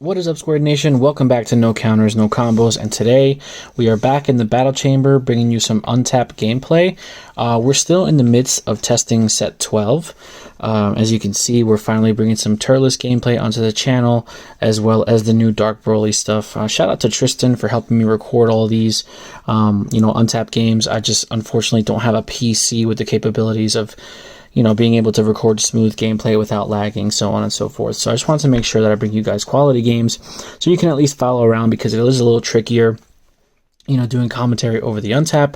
What is up, Squared Nation? Welcome back to No Counters, No Combos, and today we are back in the battle chamber bringing you some untapped gameplay. We're still in the midst of testing set 12. As you can see, we're finally bringing some Turles gameplay onto the channel, as well as the new Dark Broly stuff. Shout out to Tristan for helping me record all these, untapped games. I just unfortunately don't have a PC with the capabilities of being able to record smooth gameplay without lagging, so on and so forth. So I just wanted to make sure that I bring you guys quality games so you can at least follow around, because it is a little trickier, doing commentary over the untap,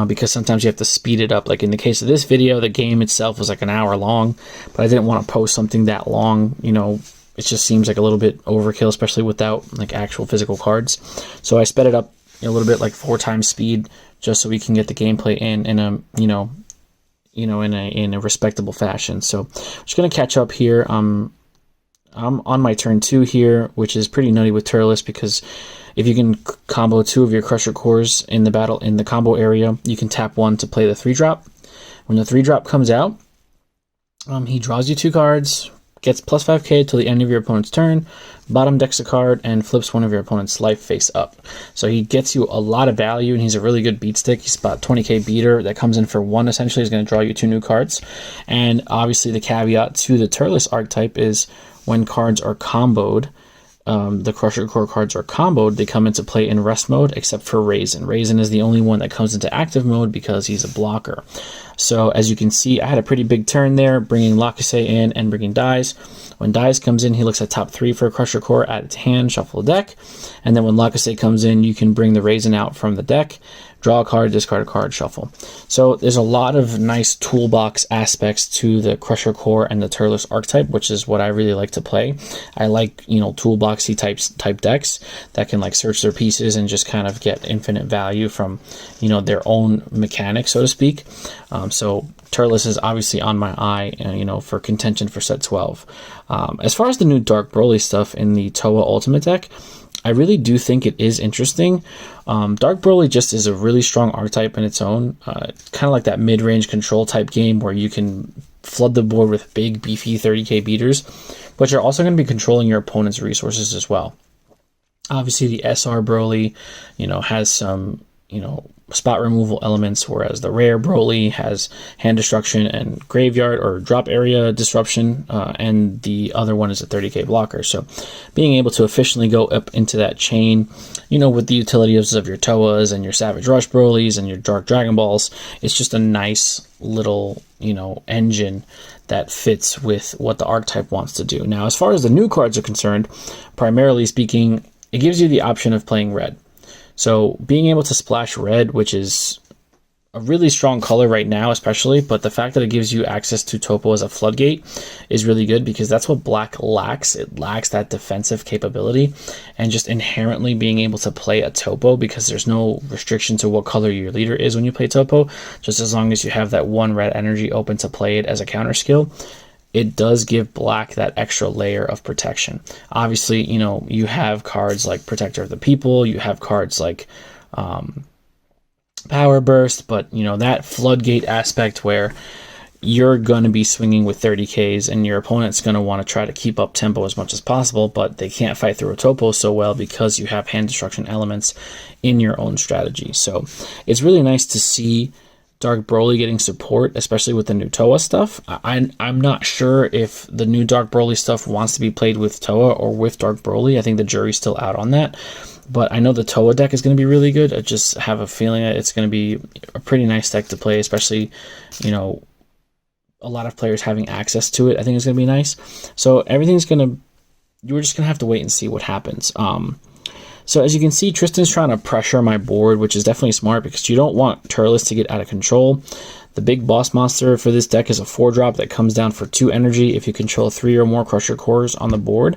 because sometimes you have to speed it up. Like in the case of this video, the game itself was like an hour long, but I didn't want to post something that long. It just seems like a little bit overkill, especially without like actual physical cards. So I sped it up a little bit, like 4 times speed, just so we can get the gameplay in a respectable fashion. So I'm just going to catch up here. I'm on my turn 2 here, which is pretty nutty with Turles, because if you can combo 2 of your Crusher Cores in the combo area, you can tap 1 to play the 3-drop. When the 3-drop comes out, he draws you 2 cards, gets plus 5k till the end of your opponent's turn, bottom decks a card, and flips one of your opponent's life face up. So he gets you a lot of value, and he's a really good beat stick. He's about 20k beater that comes in for 1, essentially. He's going to draw you 2 new cards. And obviously the caveat to the Turles archetype is when cards are comboed, the Crusher Core cards are comboed, they come into play in rest mode, except for Raisin. Raisin is the only one that comes into active mode because he's a blocker. So as you can see, I had a pretty big turn there, bringing Lakase in and bringing Dice. When Dice comes in, he looks at top 3 for a Crusher Core, add it to hand, shuffle the deck. And then when Lakase comes in, you can bring the Raisin out from the deck, draw a card, discard a card, shuffle. So there's a lot of nice toolbox aspects to the Crusher Core and the Turles archetype, which is what I really like to play. I like, toolboxy type decks that can like search their pieces and just kind of get infinite value from, their own mechanics, so to speak. So Turles is obviously on my eye, for contention for set 12. As far as the new Dark Broly stuff in the Toa Ultimate deck, I really do think it is interesting. Dark Broly just is a really strong archetype in its own, kind of like that mid-range control type game where you can flood the board with big, beefy 30k beaters, but you're also going to be controlling your opponent's resources as well. Obviously, the SR Broly, has some, spot removal elements, whereas the rare Broly has hand destruction and graveyard or drop area disruption, and the other one is a 30k blocker. So being able to efficiently go up into that chain, with the utilities of your Toas and your Savage Rush Brolys and your Dark Dragon Balls, it's just a nice little, engine that fits with what the archetype wants to do. Now, as far as the new cards are concerned, primarily speaking, it gives you the option of playing red. So being able to splash red, which is a really strong color right now especially, but the fact that it gives you access to Topo as a floodgate is really good, because that's what black lacks. It lacks that defensive capability, and just inherently being able to play a Topo, because there's no restriction to what color your leader is when you play Topo, just as long as you have that 1 red energy open to play it as a counter skill. It does give black that extra layer of protection. Obviously, you have cards like Protector of the People, you have cards like Power Burst, but that floodgate aspect where you're going to be swinging with 30Ks and your opponent's going to want to try to keep up tempo as much as possible, but they can't fight through a Topo so well because you have hand destruction elements in your own strategy. So it's really nice to see Dark Broly getting support, especially with the new Toa stuff. I'm not sure if the new Dark Broly stuff wants to be played with Toa or with Dark Broly. I think the jury's still out on that. But I know the Toa deck is going to be really good. I just have a feeling that it's going to be a pretty nice deck to play, especially, a lot of players having access to it. I think it's going to be nice. So we're just going to have to wait and see what happens. So as you can see, Tristan's trying to pressure my board, which is definitely smart, because you don't want Turles to get out of control. The big boss monster for this deck is a 4-drop that comes down for 2 energy if you control 3 or more Crusher Cores on the board.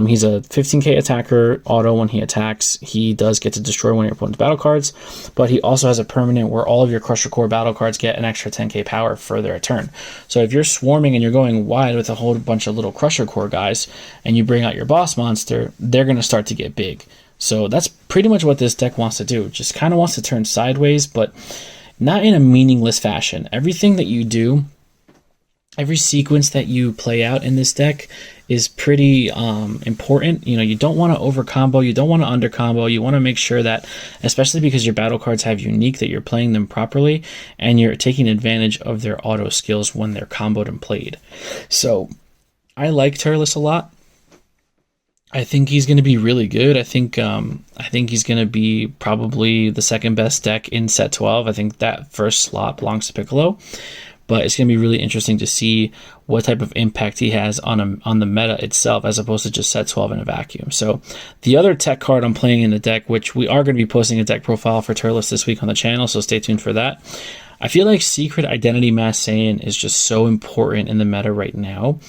He's a 15k attacker auto. When he attacks, he does get to destroy one of your opponent's battle cards, but he also has a permanent where all of your Crusher Core battle cards get an extra 10k power for their turn. So if you're swarming and you're going wide with a whole bunch of little Crusher Core guys, and you bring out your boss monster, they're going to start to get big. So that's pretty much what this deck wants to do. It just kind of wants to turn sideways, but not in a meaningless fashion. Everything that you do, every sequence that you play out in this deck is pretty important. You know, you don't want to over combo, you don't want to under combo. You want to make sure that, especially because your battle cards have unique, that you're playing them properly and you're taking advantage of their auto skills when they're comboed and played. So I like Turles a lot. I think he's going to be really good. I think he's going to be probably the second best deck in set 12. I think that first slot belongs to Piccolo, but it's going to be really interesting to see what type of impact he has on the meta itself, as opposed to just set 12 in a vacuum. So the other tech card I'm playing in the deck, which we are going to be posting a deck profile for Turles this week on the channel, so stay tuned for that. I feel like Secret Identity Mass Saiyan is just so important in the meta right now.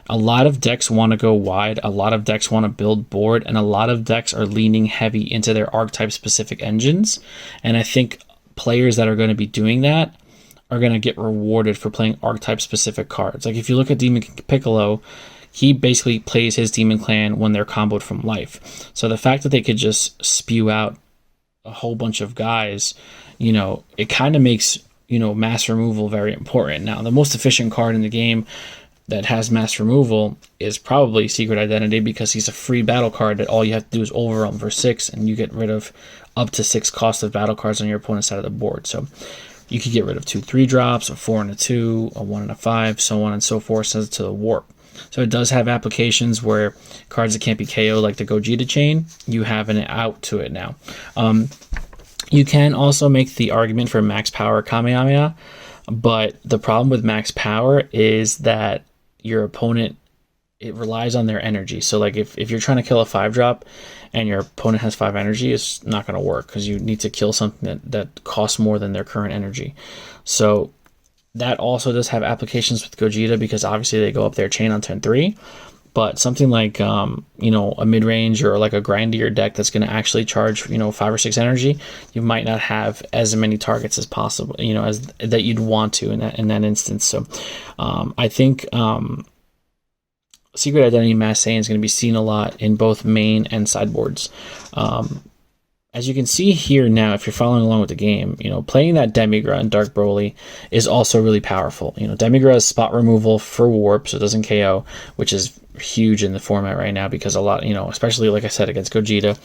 A lot of decks want to go wide, a lot of decks want to build board, and a lot of decks are leaning heavy into their archetype-specific engines. And I think players that are going to be doing that are going to get rewarded for playing archetype-specific cards. Like if you look at Demon King Piccolo, he basically plays his Demon Clan when they're comboed from life. So the fact that they could just spew out a whole bunch of guys, you know, it kind of makes, you know, mass removal very important. Now, the most efficient card in the game that has mass removal is probably Secret Identity, because he's a free battle card that all you have to do is overwhelm for 6, and you get rid of up to 6 cost of battle cards on your opponent's side of the board. So you could get rid of 2 3-drops, a 4 and a 2, a 1 and a 5, so on and so forth, sends it to the warp. So it does have applications where cards that can't be KO, like the Gogeta chain, you have an out to it now. You can also make the argument for max power Kamehameha, but the problem with max power is that your opponent, it relies on their energy. So like if you're trying to kill a 5-drop and your opponent has 5 energy, it's not going to work, because you need to kill something that costs more than their current energy. So that also does have applications with Gogeta, because obviously they go up their chain on turn 3. But something like, you know, a mid-range or like a grindier deck that's going to actually charge, you know, 5 or 6 energy, you might not have as many targets as possible, you know, as that you'd want to in that instance. So I think Secret Identity Mass Saiyan is going to be seen a lot in both main and sideboards. As you can see here now, if you're following along with the game, you know, playing that Demigra and Dark Broly is also really powerful. You know, Demigra is spot removal for warp, so it doesn't KO, which is huge in the format right now, because a lot, you know, especially like I said against Gogeta,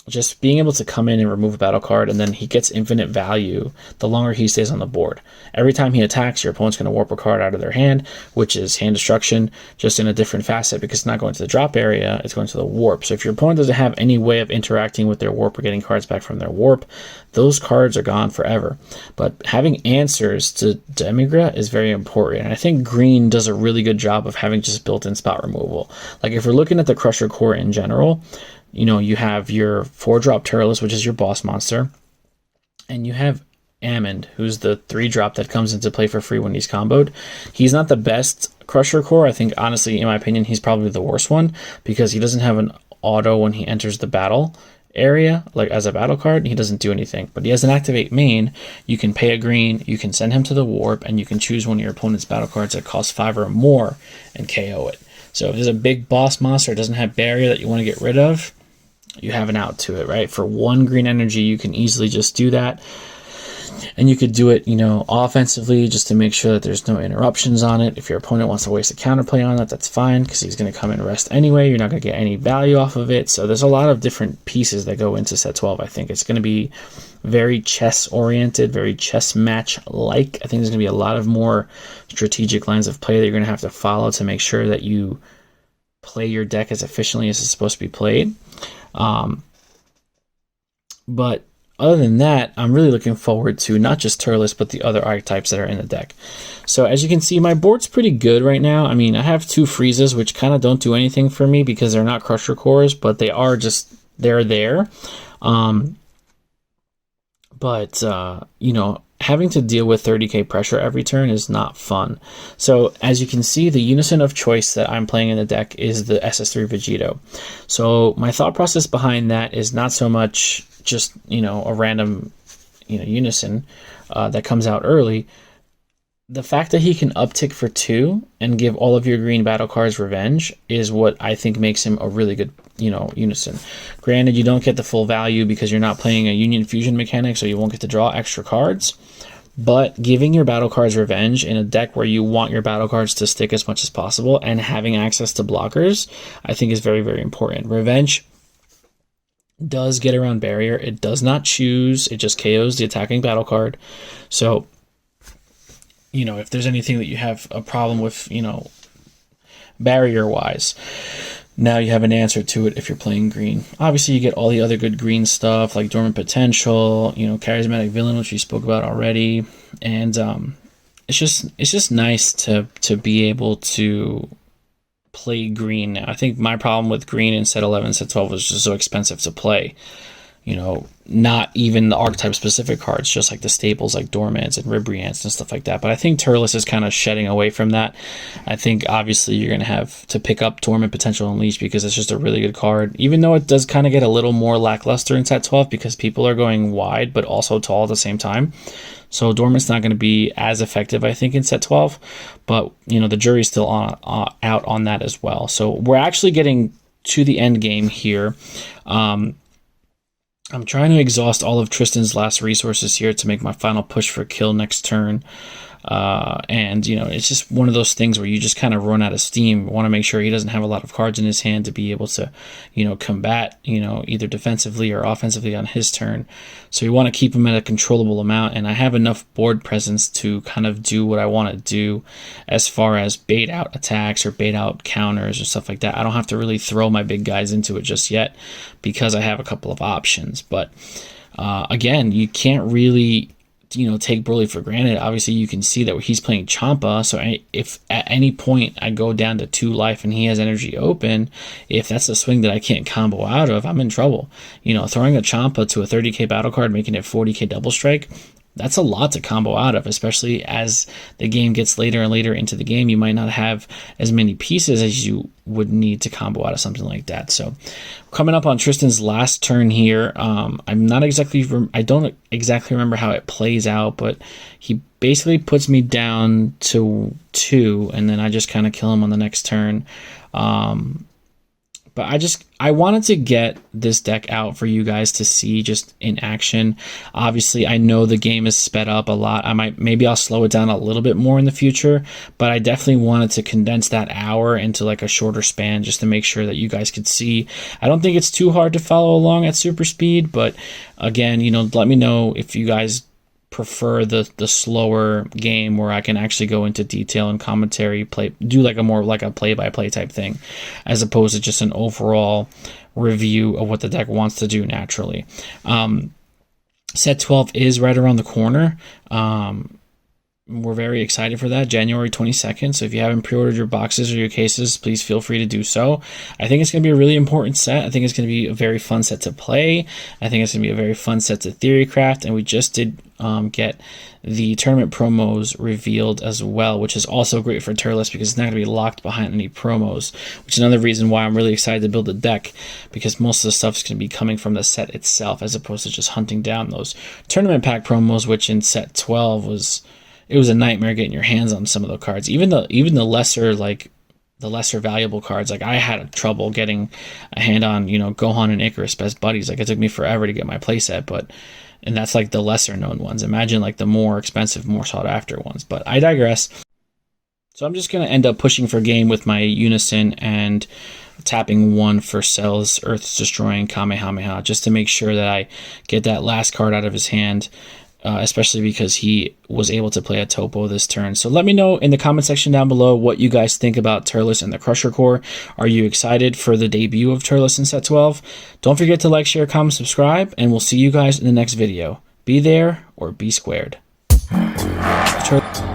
just being able to come in and remove a battle card, and then he gets infinite value the longer he stays on the board. Every time he attacks, your opponent's going to warp a card out of their hand, which is hand destruction, just in a different facet, because it's not going to the drop area, it's going to the warp. So if your opponent doesn't have any way of interacting with their warp or getting cards back from their warp, those cards are gone forever. But having answers to Demigra is very important, and I think green does a really good job of having just built-in spot removal. Like if we're looking at the Crusher core in general, you know, you have your 4-drop Turles, which is your boss monster, and you have Amond, who's the 3-drop that comes into play for free when he's comboed. He's not the best Crusher core. I think, honestly, in my opinion, he's probably the worst one, because he doesn't have an auto when he enters the battle area, like as a battle card. He doesn't do anything, but he has an activate main. You can pay a green, you can send him to the warp, and you can choose one of your opponent's battle cards that costs 5 or more and KO it. So if there's a big boss monster that doesn't have barrier that you want to get rid of, you have an out to it, right? For 1 green energy, you can easily just do that. And you could do it, you know, offensively, just to make sure that there's no interruptions on it. If your opponent wants to waste a counterplay on it, that's fine, because he's going to come and rest anyway. You're not going to get any value off of it. So there's a lot of different pieces that go into set 12. I think it's going to be very chess-oriented, very chess match-like. I think there's going to be a lot of more strategic lines of play that you're going to have to follow to make sure that you play your deck as efficiently as it's supposed to be played. But other than that, I'm really looking forward to not just Turles, but the other archetypes that are in the deck. So as you can see, my board's pretty good right now. I mean, I have 2 Freezes, which kind of don't do anything for me because they're not Crusher cores, but they are just, they're there. You know, having to deal with 30k pressure every turn is not fun. So as you can see, the unison of choice that I'm playing in the deck is the SS3 Vegito. So my thought process behind that is not so much just, you know, a random, you know, unison that comes out early. The fact that he can uptick for 2 and give all of your green battle cards revenge is what I think makes him a really good, you know, unison. Granted, you don't get the full value because you're not playing a union fusion mechanic, so you won't get to draw extra cards. But giving your battle cards revenge in a deck where you want your battle cards to stick as much as possible and having access to blockers, I think is very, very important. Revenge does get around barrier. It does not choose. It just KOs the attacking battle card. So, you know, if there's anything that you have a problem with, you know, barrier-wise, now you have an answer to it if you're playing green. Obviously, you get all the other good green stuff like Dormant Potential, you know, Charismatic Villain, which we spoke about already, and it's just nice to be able to play green now. I think my problem with green in set 11, set 12 was just so expensive to play. You know, not even the archetype specific cards, just like the staples like Dormants and Ribriants and stuff like that. But I think Turles is kind of shedding away from that. I think obviously you're going to have to pick up Dormant Potential Unleashed because it's just a really good card, even though it does kind of get a little more lackluster in set 12 because people are going wide but also tall at the same time. So Dormant's not going to be as effective, I think, in set 12. But, you know, the jury's still out on that as well. So we're actually getting to the end game here. I'm trying to exhaust all of Tristan's last resources here to make my final push for kill next turn. And, you know, it's just one of those things where you just kind of run out of steam. You want to make sure he doesn't have a lot of cards in his hand to be able to, you know, combat, you know, either defensively or offensively on his turn. So you want to keep him at a controllable amount. And I have enough board presence to kind of do what I want to do as far as bait out attacks or bait out counters or stuff like that. I don't have to really throw my big guys into it just yet because I have a couple of options. But again, you can't really, you know, take Broly for granted. Obviously, you can see that he's playing Champa, so if at any point I go down to 2 life and he has energy open, if that's a swing that I can't combo out of, I'm in trouble. You know, throwing a Champa to a 30k battle card, making it 40k double strike, that's a lot to combo out of, especially as the game gets later and later into the game. You might not have as many pieces as you would need to combo out of something like that. So coming up on Tristan's last turn here, I don't exactly remember how it plays out, but he basically puts me down to 2, and then I just kind of kill him on the next turn. But I wanted to get this deck out for you guys to see just in action. Obviously, I know the game is sped up a lot. Maybe I'll slow it down a little bit more in the future, but I definitely wanted to condense that hour into like a shorter span just to make sure that you guys could see. I don't think it's too hard to follow along at super speed, but again, you know, let me know if you guys prefer the slower game where I can actually go into detail and commentary, do like a play-by-play type thing, as opposed to just an overall review of what the deck wants to do naturally. Set 12 is right around the corner. We're very excited for that, January 22nd. So if you haven't pre-ordered your boxes or your cases, please feel free to do so. I think it's going to be a really important set. I think it's going to be a very fun set to play. I think it's going to be a very fun set to theorycraft. And we just did get the tournament promos revealed as well, which is also great for Turles because it's not going to be locked behind any promos, which is another reason why I'm really excited to build a deck, because most of the stuff is going to be coming from the set itself as opposed to just hunting down those tournament pack promos, which in set 12 was a nightmare getting your hands on some of the cards. Even the lesser valuable cards, like I had trouble getting a hand on, you know, Gohan and Icarus best buddies. Like it took me forever to get my playset, and that's like the lesser known ones. Imagine like the more expensive, more sought after ones. But I digress. So I'm just going to end up pushing for game with my Unison and tapping 1 for Cell's Earth's Destroying Kamehameha, just to make sure that I get that last card out of his hand. Especially because he was able to play a topo this turn. So let me know in the comment section down below what you guys think about Turles and the Crusher Core. Are you excited for the debut of Turles in set 12? Don't forget to like, share, comment, subscribe, and we'll see you guys in the next video. Be there or be squared. Turles.